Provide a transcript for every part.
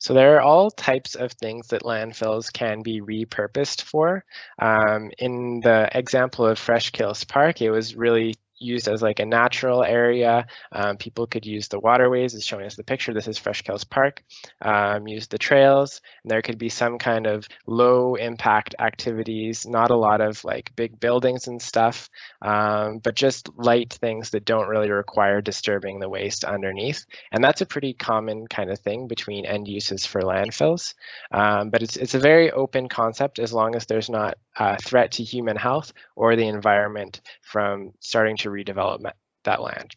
So there are all types of things that landfills can be repurposed for. In the example of Fresh Kills Park, it was really used as like a natural area. People could use the waterways, as showing us the picture. This is Fresh Kills Park. Use the trails, and there could be some kind of low impact activities, not a lot of like big buildings and stuff, but just light things that don't really require disturbing the waste underneath. And that's a pretty common kind of thing between end uses for landfills. But it's a very open concept as long as there's not a threat to human health or the environment from starting to redevelop that land.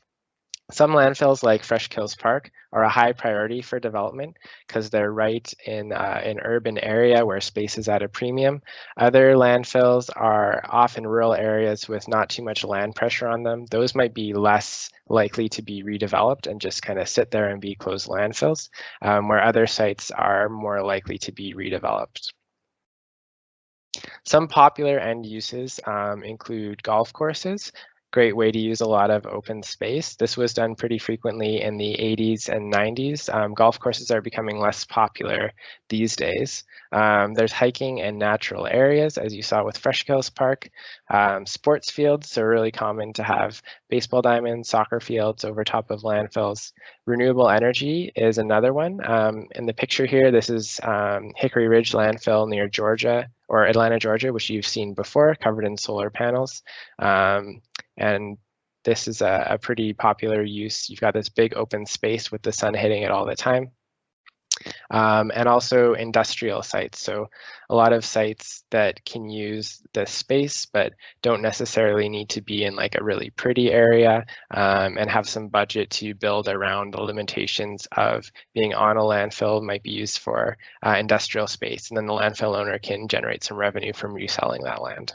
Some landfills like Fresh Kills Park are a high priority for development because they're right in an urban area where space is at a premium. Other landfills are often rural areas with not too much land pressure on them. Those might be less likely to be redeveloped and just kind of sit there and be closed landfills, where other sites are more likely to be redeveloped. Some popular end uses include golf courses. Great way to use a lot of open space. This was done pretty frequently in the 80s and 90s. Golf courses are becoming less popular these days. There's hiking and natural areas, as you saw with Fresh Kills Park. Sports fields are really common to have baseball diamonds, soccer fields over top of landfills. Renewable energy is another one. In the picture here, this is Hickory Ridge landfill near Georgia, or Atlanta, Georgia, which you've seen before, covered in solar panels. And this is a pretty popular use. You've got this big open space with the sun hitting it all the time. And also industrial sites. So a lot of sites that can use this space, but don't necessarily need to be in like a really pretty area, and have some budget to build around the limitations of being on a landfill, might be used for industrial space. And then the landfill owner can generate some revenue from reselling that land.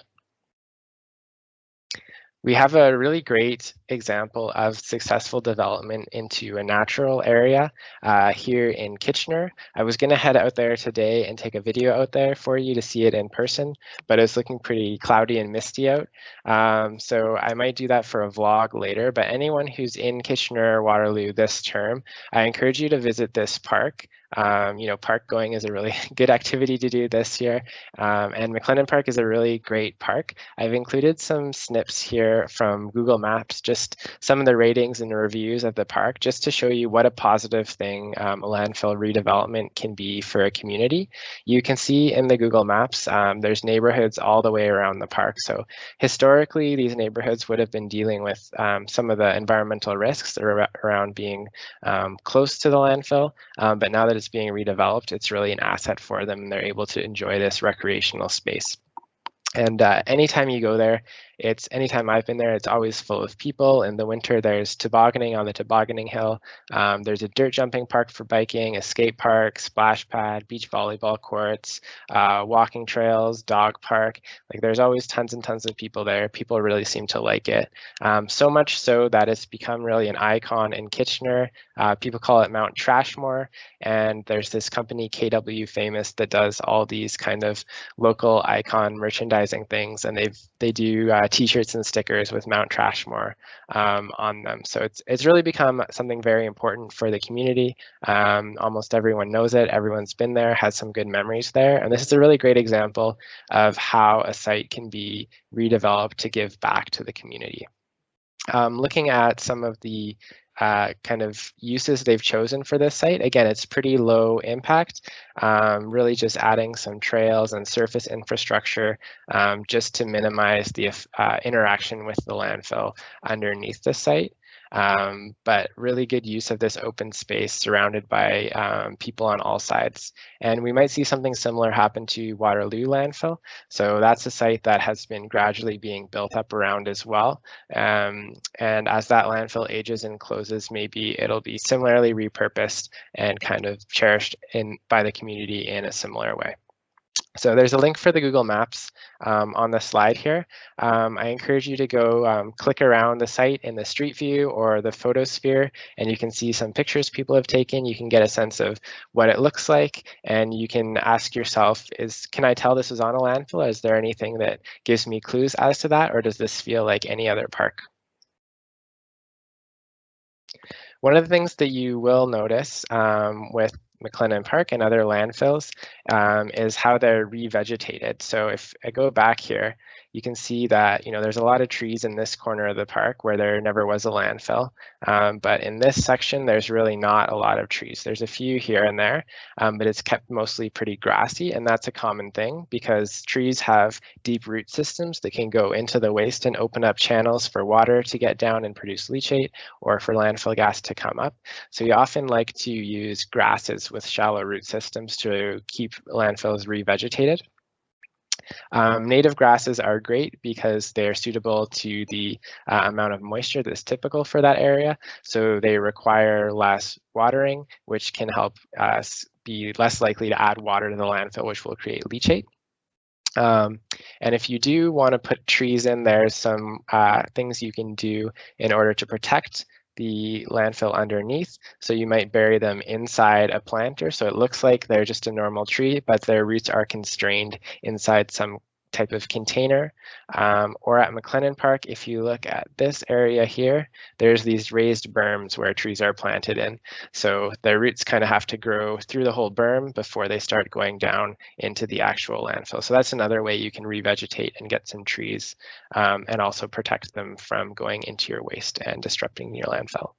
We have a really great example of successful development into a natural area here in Kitchener. I was going to head out there today and take a video out there for you to see it in person, but it's looking pretty cloudy and misty out. So I might do that for a vlog later, but anyone who's in Kitchener or Waterloo this term, I encourage you to visit this park. Park going is a really good activity to do this year. And McLennan Park is a really great park. I've included some snips here from Google Maps, just some of the ratings and the reviews of the park, just to show you what a positive thing a landfill redevelopment can be for a community. You can see in the Google Maps, there's neighborhoods all the way around the park. So historically, these neighborhoods would have been dealing with some of the environmental risks around being close to the landfill, but now that it's being redeveloped, it's really an asset for them, and they're able to enjoy this recreational space. And anytime you go there, anytime I've been there, it's always full of people. In the winter, there's tobogganing on the tobogganing hill. There's a dirt jumping park for biking, a skate park, splash pad, beach volleyball courts, walking trails, dog park. Like there's always tons and tons of people there. People really seem to like it. So much so that it's become really an icon in Kitchener. People call it Mount Trashmore. And there's this company, KW Famous, that does all these kind of local icon merchandising things. And they do t-shirts and stickers with Mount Trashmore on them. So it's really become something very important for the community. Almost everyone knows it. Everyone's been there, has some good memories there. And this is a really great example of how a site can be redeveloped to give back to the community. Looking at some of the kind of uses they've chosen for this site. Again, it's pretty low impact, really just adding some trails and surface infrastructure just to minimize the interaction with the landfill underneath the site. But really good use of this open space surrounded by people on all sides. And we might see something similar happen to Waterloo landfill. So that's a site that has been gradually being built up around as well. And as that landfill ages and closes, maybe it'll be similarly repurposed and kind of cherished by the community in a similar way. So there's a link for the Google Maps on the slide here. I encourage you to go click around the site in the street view or the photosphere, and you can see some pictures people have taken. You can get a sense of what it looks like, and you can ask yourself, can I tell this is on a landfill? Is there anything that gives me clues as to that, or does this feel like any other park? One of the things that you will notice with McLennan Park and other landfills is how they're revegetated. So if I go back here, you can see that there's a lot of trees in this corner of the park where there never was a landfill. But in this section, there's really not a lot of trees. There's a few here and there, but it's kept mostly pretty grassy, and that's a common thing because trees have deep root systems that can go into the waste and open up channels for water to get down and produce leachate, or for landfill gas to come up. So you often like to use grasses with shallow root systems to keep landfills revegetated. Native grasses are great because they're suitable to the amount of moisture that's typical for that area. So they require less watering, which can help us be less likely to add water to the landfill, which will create leachate. And if you do want to put trees in, there's some things you can do in order to protect the landfill underneath. So you might bury them inside a planter, so it looks like they're just a normal tree, but their roots are constrained inside some type of container. Or at McLennan Park, if you look at this area here, there's these raised berms where trees are planted in. So their roots kind of have to grow through the whole berm before they start going down into the actual landfill. So that's another way you can revegetate and get some trees and also protect them from going into your waste and disrupting your landfill.